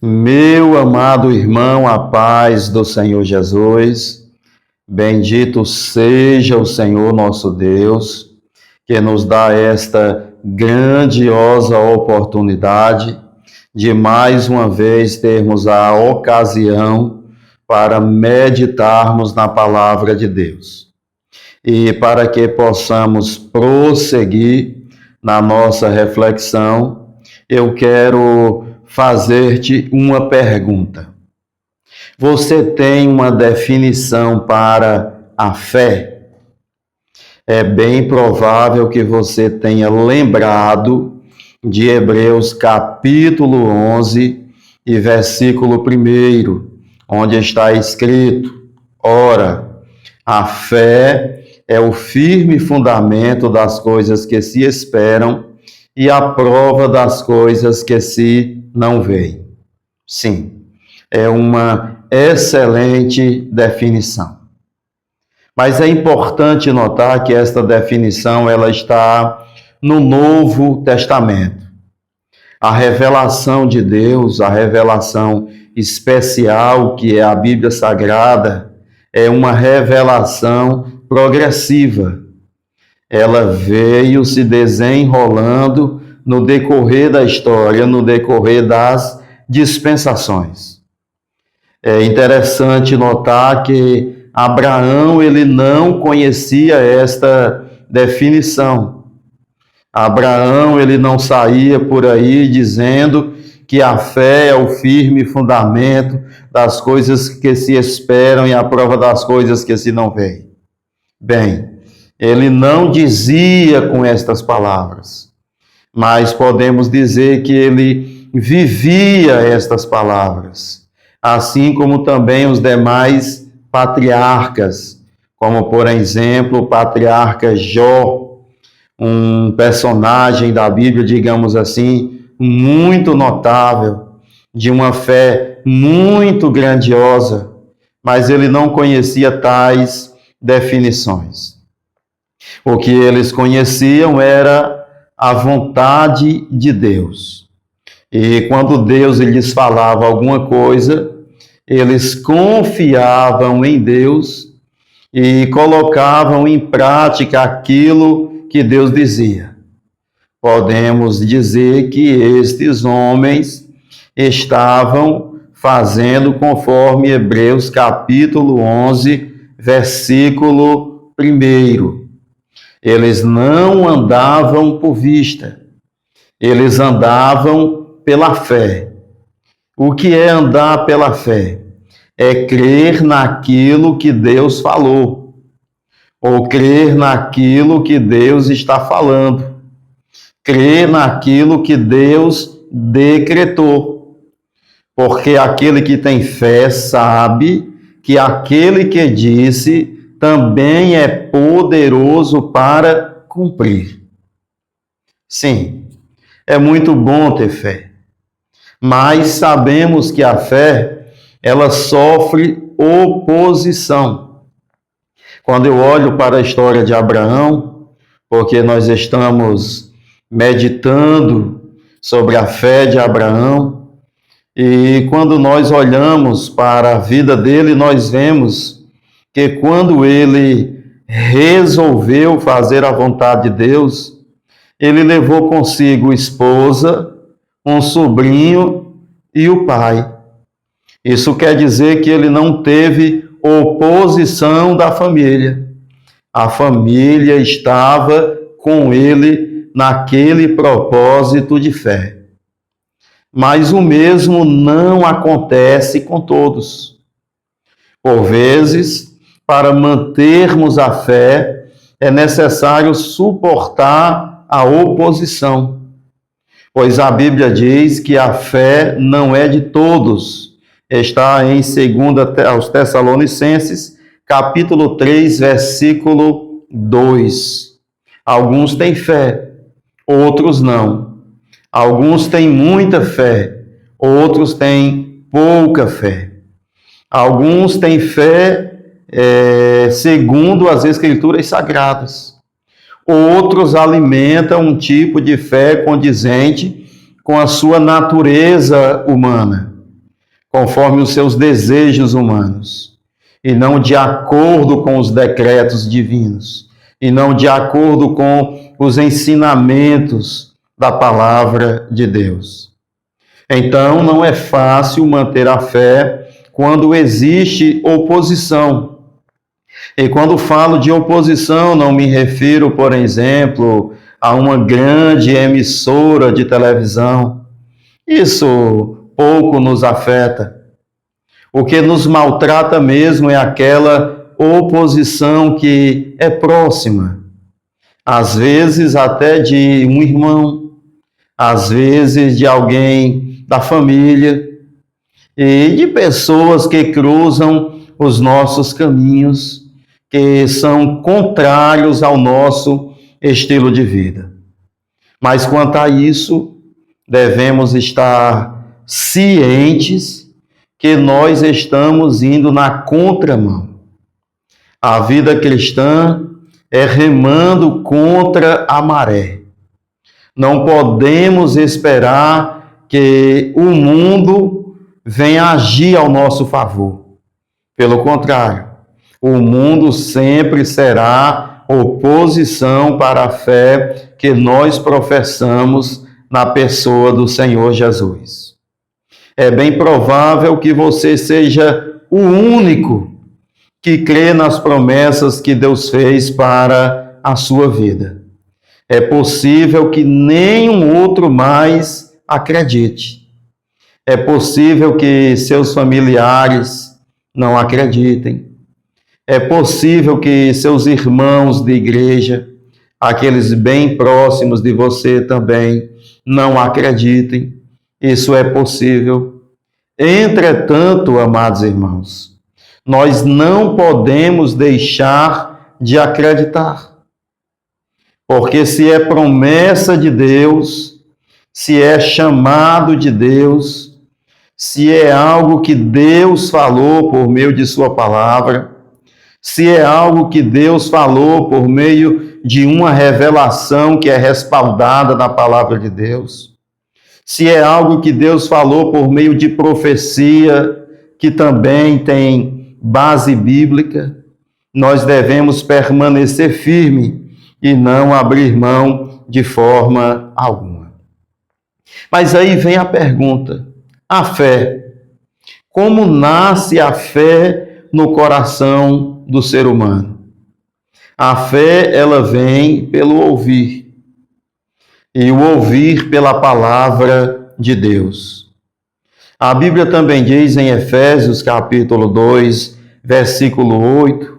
Meu amado irmão, a paz do Senhor Jesus, bendito seja o Senhor nosso Deus, que nos dá esta grandiosa oportunidade de mais uma vez termos a ocasião para meditarmos na palavra de Deus. E para que possamos prosseguir na nossa reflexão, eu quero fazer-te uma pergunta. Você tem uma definição para a fé? É bem provável que você tenha lembrado de Hebreus capítulo 11 e versículo 1, onde está escrito: ora, a fé é o firme fundamento das coisas que se esperam e a prova das coisas que se não veem. Sim, é uma excelente definição. Mas é importante notar que esta definição ela está no Novo Testamento. A revelação de Deus, a revelação especial que é a Bíblia Sagrada, é uma revelação progressiva. Ela veio se desenrolando no decorrer da história, no decorrer das dispensações. É interessante notar que Abraão ele não conhecia esta definição. Abraão ele não saía por aí dizendo que a fé é o firme fundamento das coisas que se esperam e a prova das coisas que se não veem. Bem, ele não dizia com estas palavras, mas podemos dizer que ele vivia estas palavras, assim como também os demais patriarcas, como por exemplo o patriarca Jó, um personagem da Bíblia, digamos assim, muito notável, de uma fé muito grandiosa, mas ele não conhecia tais definições. O que eles conheciam era a vontade de Deus. E quando Deus lhes falava alguma coisa, eles confiavam em Deus e colocavam em prática aquilo que Deus dizia. Podemos dizer que estes homens estavam fazendo conforme Hebreus capítulo 11, versículo 1. Eles não andavam por vista, eles andavam pela fé. O que é andar pela fé? É crer naquilo que Deus falou, ou crer naquilo que Deus está falando, crer naquilo que Deus decretou. Porque aquele que tem fé sabe que aquele que disse também é poderoso para cumprir. Sim, é muito bom ter fé, mas sabemos que a fé, ela sofre oposição. Quando eu olho para a história de Abraão, porque nós estamos meditando sobre a fé de Abraão, e quando nós olhamos para a vida dele, nós vemos que quando ele resolveu fazer a vontade de Deus, ele levou consigo esposa, um sobrinho e o pai. Isso quer dizer que ele não teve oposição da família. A família estava com ele naquele propósito de fé. Mas o mesmo não acontece com todos. Por vezes, para mantermos a fé, é necessário suportar a oposição, pois a Bíblia diz que a fé não é de todos. Está em 2 aos Tessalonicenses, capítulo 3, versículo 2. Alguns têm fé, outros não. Alguns têm muita fé, outros têm pouca fé. Alguns têm fé segundo as Escrituras Sagradas. Outros alimentam um tipo de fé condizente com a sua natureza humana. conforme os seus desejos humanos, e não de acordo com os decretos divinos, e não de acordo com os ensinamentos da palavra de Deus. Então, não é fácil manter a fé quando existe oposição. E quando falo de oposição, não me refiro, por exemplo, a uma grande emissora de televisão. Isso pouco nos afeta. O que nos maltrata mesmo é aquela oposição que é próxima, às vezes até de um irmão, às vezes de alguém da família e de pessoas que cruzam os nossos caminhos, que são contrários ao nosso estilo de vida. Mas quanto a isso, devemos estar cientes que nós estamos indo na contramão. A vida cristã é remando contra a maré. Não podemos esperar que o mundo venha agir ao nosso favor. Pelo contrário, o mundo sempre será oposição para a fé que nós professamos na pessoa do Senhor Jesus. É bem provável que você seja o único que crê nas promessas que Deus fez para a sua vida. É possível que nenhum outro mais acredite. É possível que seus familiares não acreditem. É possível que seus irmãos de igreja, aqueles bem próximos de você também, não acreditem. Isso é possível. Entretanto, amados irmãos, nós não podemos deixar de acreditar. Porque se é promessa de Deus, se é chamado de Deus, se é algo que Deus falou por meio de sua palavra, se é algo que Deus falou por meio de uma revelação que é respaldada na palavra de Deus, se é algo que Deus falou por meio de profecia, que também tem base bíblica, nós devemos permanecer firme e não abrir mão de forma alguma. Mas aí vem a pergunta: a fé. Como nasce a fé no coração do ser humano? A fé, ela vem pelo ouvir. E o ouvir pela palavra de Deus. A Bíblia também diz em Efésios, capítulo 2, versículo 8,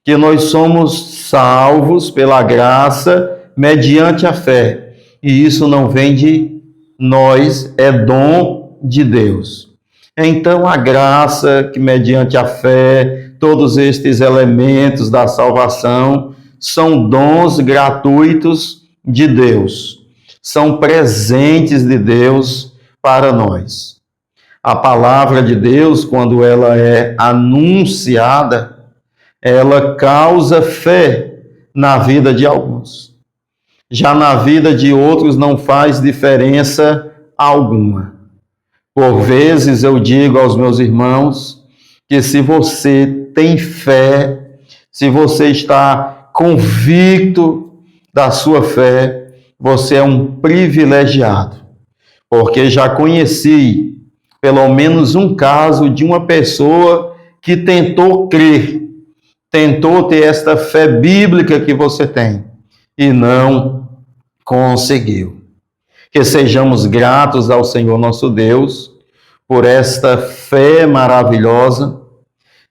que nós somos salvos pela graça mediante a fé. E isso não vem de nós, é dom de Deus. Então, a graça que mediante a fé, todos estes elementos da salvação, são dons gratuitos de Deus. São presentes de Deus para nós. A palavra de Deus, quando ela é anunciada, ela causa fé na vida de alguns. Já na vida de outros não faz diferença alguma. Por vezes eu digo aos meus irmãos que se você tem fé, se você está convicto da sua fé, você é um privilegiado. Porque já conheci pelo menos um caso de uma pessoa que tentou crer, tentou ter esta fé bíblica que você tem e não conseguiu. Que sejamos gratos ao Senhor nosso Deus por esta fé maravilhosa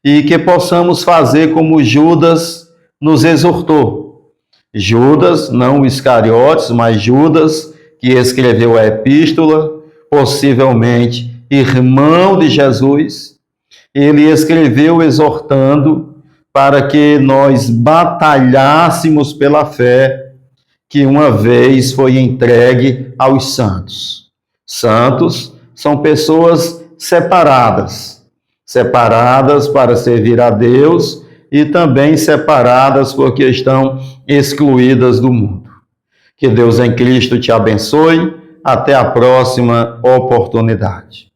e que possamos fazer como Judas nos exortou. Judas, não o Iscariotes, mas Judas, que escreveu a epístola, possivelmente irmão de Jesus, ele escreveu exortando para que nós batalhássemos pela fé que uma vez foi entregue aos santos. Santos são pessoas separadas para servir a Deus e também separadas porque estão excluídas do mundo. Que Deus em Cristo te abençoe. Até a próxima oportunidade.